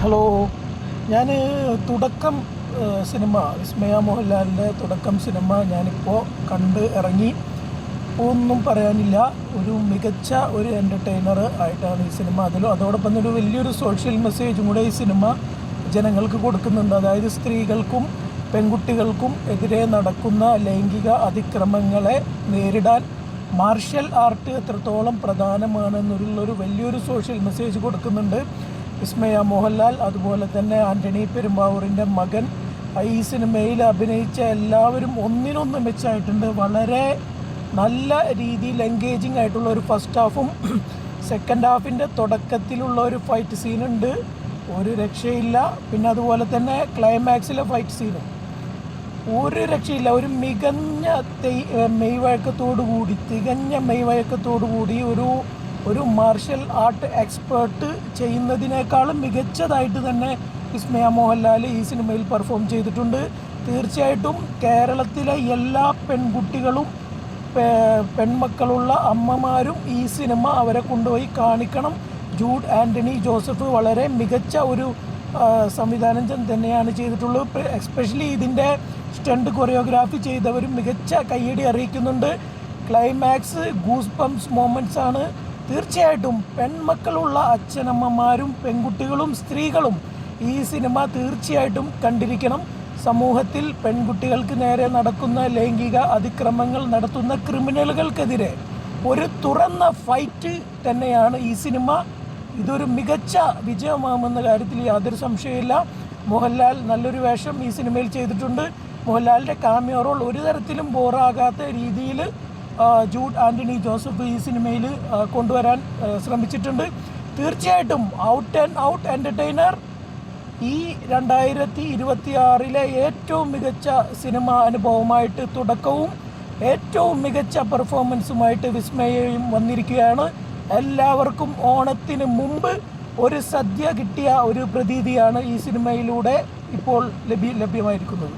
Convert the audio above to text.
Hello. ഞാൻ തുടക്കം cinema വിസ്മയ മോഹൻലാലിൻ്റെ തുടക്കം സിനിമ ഞാനിപ്പോൾ കണ്ട് ഇറങ്ങി. ഒന്നും പറയാനില്ല, ഒരു മികച്ച ഒരു എൻ്റർടൈനർ ആയിട്ടാണ് ഈ സിനിമ. അതോടൊപ്പം തന്നെ ഒരു വലിയൊരു സോഷ്യൽ മെസ്സേജും കൂടെ ഈ സിനിമ ജനങ്ങൾക്ക് കൊടുക്കുന്നുണ്ട്. അതായത് സ്ത്രീകൾക്കും പെൺകുട്ടികൾക്കും എതിരെ നടക്കുന്ന ലൈംഗിക അതിക്രമങ്ങളെ നേരിടാൻ മാർഷൽ ആർട്ട് എത്രത്തോളം പ്രധാനമാണെന്നുള്ളൊരു വലിയൊരു സോഷ്യൽ മെസ്സേജ് കൊടുക്കുന്നുണ്ട് വിസ്മയ മോഹൻലാൽ. അതുപോലെ തന്നെ ആൻ്റണി പെരുമ്പാവൂരിൻ്റെ മകൻ ഈ സിനിമയിൽ അഭിനയിച്ച എല്ലാവരും ഒന്നിനൊന്ന് മെച്ചമായിട്ടുണ്ട്. വളരെ നല്ല രീതിയിൽ എൻഗേജിങ് ആയിട്ടുള്ള ഒരു ഫസ്റ്റ് ഹാഫും സെക്കൻഡ് ഹാഫിൻ്റെ തുടക്കത്തിലുള്ള ഒരു ഫൈറ്റ് സീനുണ്ട്, ഒരു രക്ഷയില്ല. പിന്നെ അതുപോലെ തന്നെ ക്ലൈമാക്സിലെ ഫൈറ്റ് സീനും ഒരു രക്ഷയില്ല. ഒരു മികഞ്ഞ തികഞ്ഞ മെയ്വഴക്കത്തോടുകൂടി ഒരു മാർഷൽ ആർട്ട് എക്സ്പേർട്ട് ചെയ്യുന്നതിനേക്കാളും മികച്ചതായിട്ട് തന്നെ വിസ്മയ മോഹൻലാൽ ഈ സിനിമയിൽ പെർഫോം ചെയ്തിട്ടുണ്ട്. തീർച്ചയായിട്ടും കേരളത്തിലെ എല്ലാ പെൺകുട്ടികളും പെൺമക്കളുള്ള അമ്മമാരും ഈ സിനിമ അവരെ കൊണ്ടുപോയി കാണിക്കണം. ജൂഡ് ആൻ്റണി ജോസഫ് വളരെ മികച്ച ഒരു സംവിധാനം തന്നെയാണ് ചെയ്തിട്ടുള്ളത്. എസ്പെഷ്യലി ഇതിൻ്റെ സ്റ്റണ്ട് കൊറിയോഗ്രാഫി ചെയ്തവരും മികച്ച കയ്യടി അറിയിക്കുന്നുണ്ട്. ക്ലൈമാക്സ് ഗൂസ് ബംസ് മൊമെൻറ്റ്സ് ആണ്. തീർച്ചയായിട്ടും പെൺമക്കളുള്ള അച്ഛനമ്മമാരും പെൺകുട്ടികളും സ്ത്രീകളും ഈ സിനിമ തീർച്ചയായിട്ടും കണ്ടിരിക്കണം. സമൂഹത്തിൽ പെൺകുട്ടികൾക്ക് നേരെ നടക്കുന്ന ലൈംഗിക അതിക്രമങ്ങൾ നടത്തുന്ന ക്രിമിനലുകൾക്കെതിരെ ഒരു തുറന്ന ഫൈറ്റ് തന്നെയാണ് ഈ സിനിമ. ഇതൊരു മികച്ച വിജയമാകുമെന്ന കാര്യത്തിൽ യാതൊരു സംശയമില്ല. മോഹൻലാൽ നല്ലൊരു വേഷം ഈ സിനിമയിൽ ചെയ്തിട്ടുണ്ട്. മോഹൻലാലിൻ്റെ കാമിയോ റോൾ ഒരു തരത്തിലും ബോറാകാത്ത രീതിയിൽ ജൂഡ് ആൻ്റണി ജോസഫ് ഈ സിനിമയിൽ കൊണ്ടുവരാൻ ശ്രമിച്ചിട്ടുണ്ട്. തീർച്ചയായിട്ടും ഔട്ട് ആൻഡ് ഔട്ട് എൻ്റർടൈനർ. ഈ 2026 ഏറ്റവും മികച്ച സിനിമ അനുഭവമായിട്ട് തുടക്കവും ഏറ്റവും മികച്ച പെർഫോമൻസുമായിട്ട് വിസ്മയയും വന്നിരിക്കുകയാണ്. എല്ലാവർക്കും ഓണത്തിന് മുമ്പ് ഒരു സദ്യ കിട്ടിയ ഒരു പ്രതീതിയാണ് ഈ സിനിമയിലൂടെ ഇപ്പോൾ ലഭ്യമായിരിക്കുന്നത്.